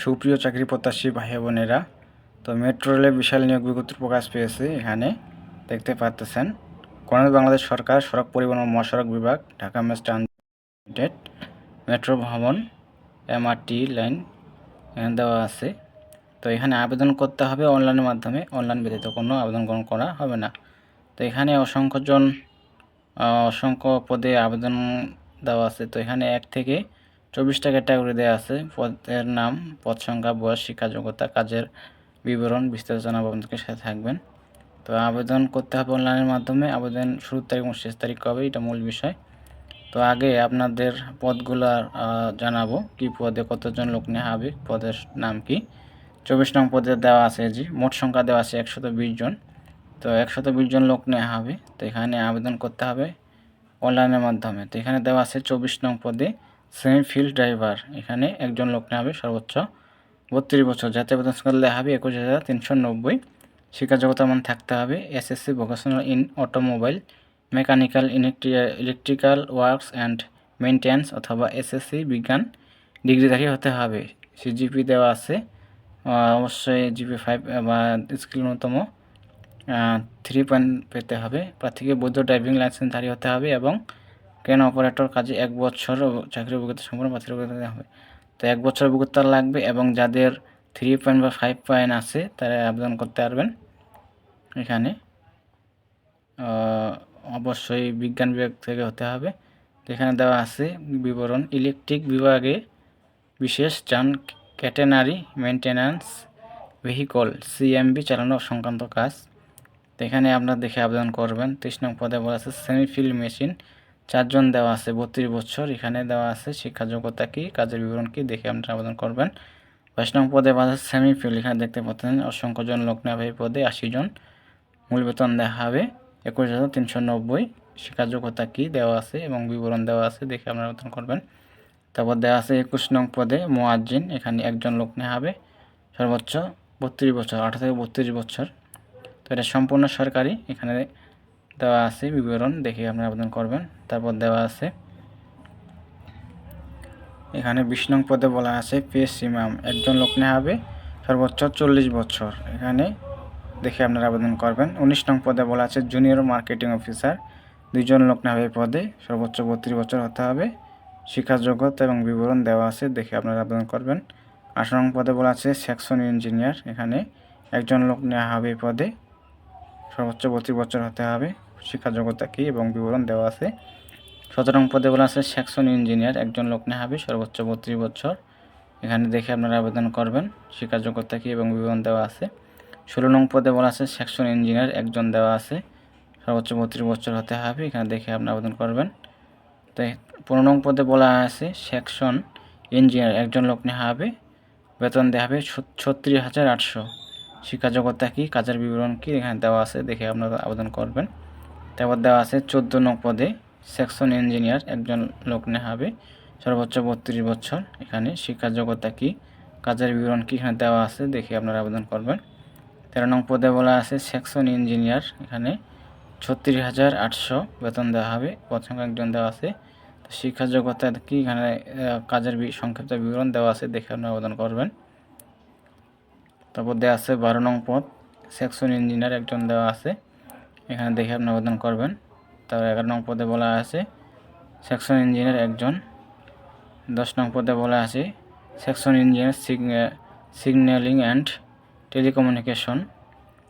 সুপ্রিয় চাকরি প্রত্যাশী ভাই বোনেরা, তো মেট্রো রেলে বিশাল নিয়োগ বিজ্ঞপ্তি প্রকাশ পেয়েছে। এখানে দেখতে পাচ্ছেন কর্ণাটক বাংলাদেশ সরকার সড়ক পরিবহন ও মহাসড়ক বিভাগ, ঢাকা মেস ট্রানজিট মেট্রো ভবন এমআরটি লাইন এখানে দেওয়া আছে। তো এখানে আবেদন করতে হবে অনলাইনের মাধ্যমে, অনলাইন ব্যতীত কোনো আবেদন গ্রহণ করা হবে না। তো এখানে অসংখ্য পদে আবেদন দেওয়া আছে। তো এখানে 1 থেকে 24টা ক্যাটাগরি দেওয়া আছে। পদের নাম, পদ সংখ্যা, বয়স, শিক্ষা যোগ্যতা, কাজের বিবরণ বিস্তারিত জানাবো আপনাদের সাথে থাকবেন। তো আবেদন করতে হবে অনলাইনের মাধ্যমে। আবেদন শুরুর তারিখ এবং শেষ তারিখ কবে, এটা মূল বিষয়। তো আগে আপনাদের পদগুলো জানাবো, কি পদে কতজন লোক নেওয়া হবে, পদের নাম কি। 24 নং পদে দেওয়া আছে মোট সংখ্যা দেওয়া আছে 120 জন। তো 120 জন লোক নেওয়া হবে। তো এখানে আবেদন করতে হবে অনলাইনের মাধ্যমে। তো এখানে দেওয়া আছে 24 নং পদে সেমি ফিল্ড ড্রাইভার, এখানে একজন লোক নেওয়া হবে, সর্বোচ্চ 32 বছর। জাতীয় বেতন স্কেল দেওয়া হবে 21,390। শিক্ষা যোগ্যতার মান থাকতে হবে SSC vocational in automobile, mechanical, electrical works and maintenance অথবা এসএসসি বিজ্ঞান ডিগ্রিধারী হতে হবে। সিজিপি দেওয়া আছে, অবশ্যই জিপি 5 বা স্কিল ন্যূনতম 3 পয়েন্ট পেতে হবে। প্রার্থীকে বৈধ ড্রাইভিং লাইসেন্সধারী হতে হবে এবং ক্রেন অপারেটর কাজে 1 বছর চাকরির অভিজ্ঞতা সম্পন্ন প্রার্থীর অভিজ্ঞতা হবে। তো 1 বছর অভিজ্ঞতা লাগবে এবং যাদের 3 পয়েন্ট বা 5 পয়েন্ট আছে তারা আবেদন করতে পারবেন। এখানে অবশ্যই বিজ্ঞান বিভাগ থেকে হতে হবে। তো এখানে দেওয়া আছে বিবরণ, ইলেকট্রিক বিভাগে বিশেষ যান ক্যাটেনারি মেনটেন্যান্স ভেহিকল সিএমবি চালানো সংক্রান্ত কাজ। তো এখানে আপনারা দেখে আবেদন করবেন। 30 নং পদে বলা আছে সেমি ফিল্ড মেশিন, 4 জন দেওয়া আছে, 32 বছর। এখানে দেওয়া আছে শিক্ষা যোগ্যতা কি, কাজের বিবরণ কি, দেখে আপনারা আবেদন করবেন। 22 নং পদে বলা আছে সেমি ফিল্ড, এখানে দেখতে পাচ্ছেন অসংখ্য জন লোক নেওয়া এই পদে 80 জন। মূল বেতন দেওয়া হবে 21,390। শিক্ষা যোগ্যতা কি দেওয়া আছে এবং বিবরণ দেওয়া আছে, দেখে আপনারা আবেদন করবেন। তারপর দেওয়া আছে 21 নং পদে মুয়াজ্জিন, এখানে একজন লোক নেওয়া হবে, সর্বোচ্চ 32 বছর, 18 থেকে 32 বছর। তো এটা সম্পূর্ণ সরকারি, এখানে দেওয়া আছে বিবরণ, দেখে আপনারা আবেদন করবেন। তারপর দেওয়া আছে এখানে 20 নং পদে বলা আছে পেস ইমাম, একজন লোক নেওয়া হবে, সর্বোচ্চ 40 বছর। এখানে দেখে আপনারা আবেদন করবেন। 19 নং পদে বলা আছে জুনিয়র মার্কেটিং অফিসার, 2 জন লোক নেওয়া হবে পদে, সর্বোচ্চ 32 বছর হতে হবে। শিক্ষা যোগ্যতা এবং বিবরণ দেওয়া আছে, দেখে আপনারা আবেদন করবেন। 18 নং পদে বলা আছে সেকশন ইঞ্জিনিয়ার, এখানে একজন লোক নেওয়া হবে পদে, সর্বোচ্চ 32 বছর হতে হবে। শিক্ষা যোগ্যতা কী এবং বিবরণ দেওয়া আছে। 17 নং পদে বলা আছে সেকশন ইঞ্জিনিয়ার, একজন লোক নেওয়া হবে, সর্বোচ্চ 32 বছর। এখানে দেখে আপনারা আবেদন করবেন। শিক্ষা যোগ্যতা কী এবং বিবরণ দেওয়া আছে। 16 নং পদে বলা আছে সেকশন ইঞ্জিনিয়ার, একজন দেওয়া আছে, সর্বোচ্চ 32 বছর হতে হবে। এখানে দেখে আপনি আবেদন করবেন। তো 15 নং পদে বলা আছে সেকশন ইঞ্জিনিয়ার, একজন লোক নেওয়া হবে, বেতন দেওয়া হবে 36,800। শিক্ষা যোগ্যতা কী, কাজের বিবরণ কী, এখানে দেওয়া আছে, দেখে আপনারা আবেদন করবেন। তারপর দেওয়া আছে 14 নং পদে সেকশন ইঞ্জিনিয়ার, একজন লোক নেওয়া হবে, সর্বোচ্চ 32 বছর। এখানে শিক্ষা যোগ্যতা কী, কাজের বিবরণ কী, এখানে দেওয়া আছে, দেখে আপনারা আবেদন করবেন। 13 নং পদে বলা আছে সেকশন ইঞ্জিনিয়ার, এখানে 36,800 বেতন দেওয়া হবে, পদ সংখ্যা একজন দেওয়া আছে। তো শিক্ষা যোগ্যতা কী, এখানে কাজের সংক্ষিপ্ত বিবরণ দেওয়া আছে, দেখে আপনারা আবেদন করবেন। তারপর দেওয়া আছে 12 নং পদ সেকশন ইঞ্জিনিয়ার, একজন দেওয়া আছে, এখানে দেখে আপনি আবেদন করবেন। তারপর 11 নং পদে বলা আছে সেকশন ইঞ্জিনিয়ার একজন। 10 নং পদে বলা আছে section engineer signalling and telecommunication,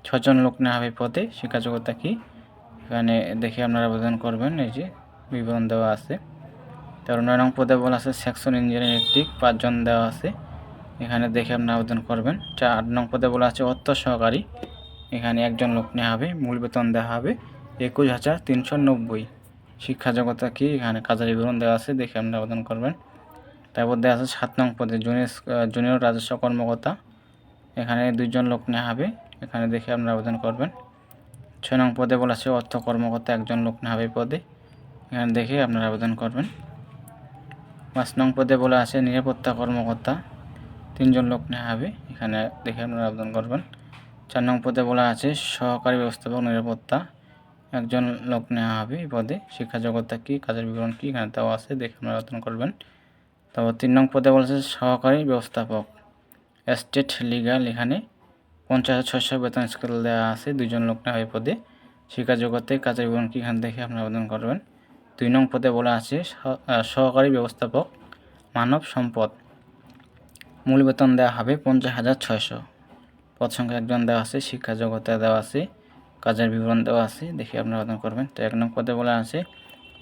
6 জন লোক নেওয়া হবে পদে। শিক্ষা যোগ্যতা কী, এখানে দেখে আপনারা আবেদন করবেন, এই যে বিবরণ দেওয়া আছে। তারপর 9 নং পদে বলা আছে সেকশন ইঞ্জিনিয়ার ইলেকট্রিক, 5 জন দেওয়া আছে, এখানে দেখে আপনারা আবেদন করবেন। 8 নং পদে বলা আছে অর্থ সহকারী, এখানে একজন লোক নেওয়া হবে, মূল বেতন দেওয়া হবে 21,390। শিক্ষা যোগ্যতা কী, এখানে কাজের বিবরণ দেওয়া আছে, দেখে আপনারা আবেদন করবেন। তারপর দেওয়া আছে 7 নং পদে জুনিয়র রাজস্ব কর্মকর্তা, এখানে 2 জন লোক নেওয়া হবে, এখানে দেখে আপনারা আবেদন করবেন। 6 নং পদে বলা আছে অর্থ কর্মকর্তা, একজন লোক নেওয়া হবে পদে, এখানে দেখে আপনারা আবেদন করবেন। 5 নং পদে বলা আছে নিরাপত্তা কর্মকর্তা, 3 জন লোক নেওয়া হবে, এখানে দেখে আপনারা আবেদন করবেন। 4 নং পদে বলা আছে সহকারী ব্যবস্থাপক নিরাপত্তা, একজন লোক নেওয়া হবে এই পদে। শিক্ষা যোগ্যতা কী, কাজের বিবরণ কী, এখানে দেওয়া আছে, দেখে আপনারা আবেদন করবেন। তারপর 3 নং পদে বলা আছে সহকারী ব্যবস্থাপক, স্টেট লিগ্যাল এখানে 50,600 বেতন স্কেল দেওয়া আছে। 2 জন লোক নেওয়া হয় পদে। শিক্ষা জগতে কাজের বিবরণ কি এখান থেকে আপনি আবেদন করবেন। 2 নং পদে বলা আছে সহকারী ব্যবস্থাপক মানব সম্পদ, মূল বেতন দেওয়া হবে 50,600। পদ সংখ্যা 1 জন দেওয়া আছে। শিক্ষা জগতে দেওয়া আছে, কাজের বিবরণ দেওয়া আছে, দেখে আপনি আবেদন করবেন। তো 1 নং পদে বলা আছে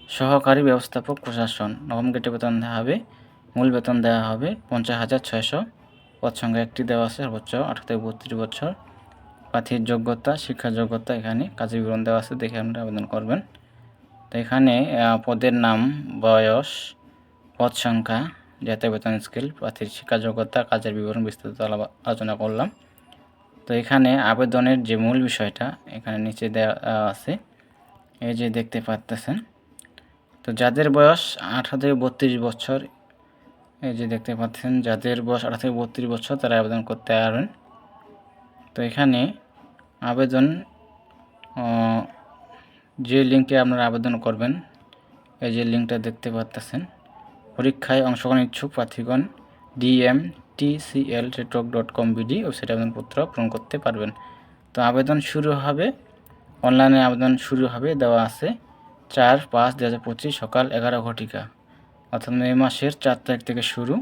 সহকারী ব্যবস্থাপক প্রশাসন, নবম গ্রেডে বেতন দেওয়া হবে, মূল বেতন দেওয়া হবে 50,600। পদ সংখ্যা 1টি দেওয়া আছে, সর্বোচ্চ 18 থেকে 32 বছর। প্রার্থীর যোগ্যতা, শিক্ষা যোগ্যতা, এখানে কাজের বিবরণ দেওয়া আছে, দেখে আপনারা আবেদন করবেন। তো এখানে পদের নাম, বয়স, পদ সংখ্যা, জাতীয় বেতন স্কেল, প্রার্থীর শিক্ষা যোগ্যতা, কাজের বিবরণ বিস্তারিত আলোচনা করলাম। তো এখানে আবেদনের যে মূল বিষয়টা এখানে নিচে দেওয়া আছে, এই যে দেখতে পাচ্ছেন। তো যাদের বয়স 18 থেকে 32 বছর, এই যে দেখতে পাচ্ছেন, যাদের বয়স 18 থেকে 32 বছর তারা আবেদন করতে পারবেন। তো এখানে আবেদন যে লিঙ্কে আপনারা আবেদন করবেন, এই যে লিঙ্কটা দেখতে পাচ্ছেন, পরীক্ষায় অংশগ্রহণ ইচ্ছুক প্রার্থীগণ dmtcl.com.bd ওয়েবসাইটে আবেদনপত্র পূরণ করতে পারবেন। তো আবেদন শুরু হবে, অনলাইনে আবেদন শুরু হবে, দেওয়া আছে 4/5/2025 সকাল 11 ঘটিকা, অর্থাৎ মে মাসের 4 তারিখ থেকে শুরু।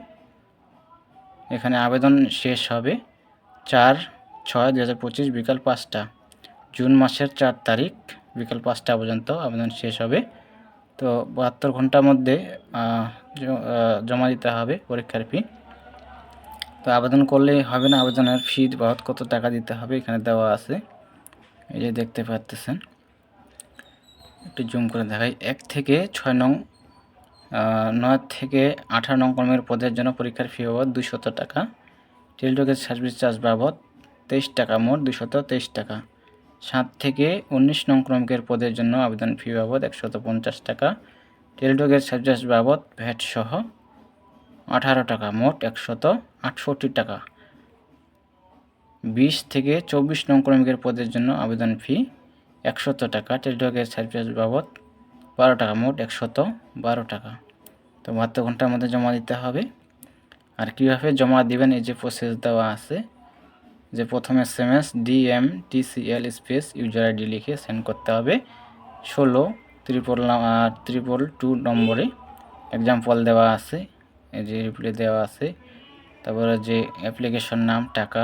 এখানে আবেদন শেষ হবে 4/6/2025 বিকাল 5টা। জুন মাসের 4 তারিখ বিকাল 5টা পর্যন্ত আবেদন শেষ হবে। তো 72 ঘন্টার মধ্যে জমা দিতে হবে পরীক্ষার ফি। তো আবেদন করলেই হবে না, আবেদনের ফি বাবদ কত টাকা দিতে হবে এখানে দেওয়া আছে, এই যে দেখতে পাচ্ছেন। একটু জুম করে দেখাই। 1 থেকে 6 নং 9 থেকে 18 নং কর্মের পদের জন্য পরীক্ষার ফি বাবদ 200 টাকা। টেলিটকের সার্ভিস চার্জ বাবদ 23 টাকা, মোট 223 টাকা। 7 থেকে 19 নং ক্রমিকের পদের জন্য আবেদন ফি বাবদ 150 টাকা। টেলিটকের সার্ভিস চার্জ বাবদ ভ্যাট সহ 18 টাকা, মোট 168 টাকা। 20 থেকে 24 নং ক্রমিকের পদের জন্য আবেদন ফি 100 টাকা। টেলিটকের সার্ভিস চার্জ বাবদ 12 টাকা, মোট 112 টাকা। তো 72 ঘন্টার মধ্যে জমা দিতে হবে। আর কীভাবে জমা দিবেন, এই যে প্রসেস দেওয়া আছে, যে প্রথম SMS DMTCL space user ID লিখে সেন্ড করতে হবে 16 222 নম্বরে। এক্সাম্পল দেওয়া আছে, এই যে রিপ্লাই দেওয়া আছে, তারপরে যে অ্যাপ্লিকেশন নাম, টাকা,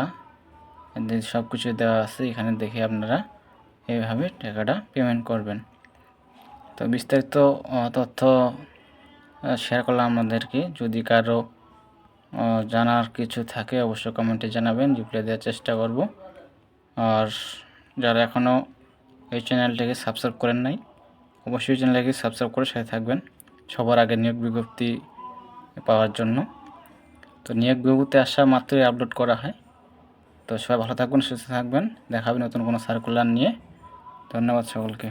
সব কিছু দেওয়া আছে। এখানে দেখে আপনারা এইভাবে টাকাটা পেমেন্ট করবেন। তো বিস্তারিত তথ্য শেয়ার করলাম আপনাদেরকে। যদি কারো জানার কিছু থাকে অবশ্যই কমেন্টে জানাবেন, রিপ্লাই দেওয়ার চেষ্টা করব। আর যারা এখনও এই চ্যানেলটাকে সাবস্ক্রাইব করেন নাই, অবশ্যই চ্যানেলটাকে সাবস্ক্রাইব করে সাথে থাকবেন সবার আগে নিয়োগ বিজ্ঞপ্তি পাওয়ার জন্য। তো নিয়োগ বিজ্ঞপ্তি আসা মাত্রই আপলোড করা হয়। তো সবাই ভালো থাকবেন, সুস্থ থাকবেন, দেখা হবে নতুন কোনো সার্কুলার নিয়ে। ধন্যবাদ সকলকে।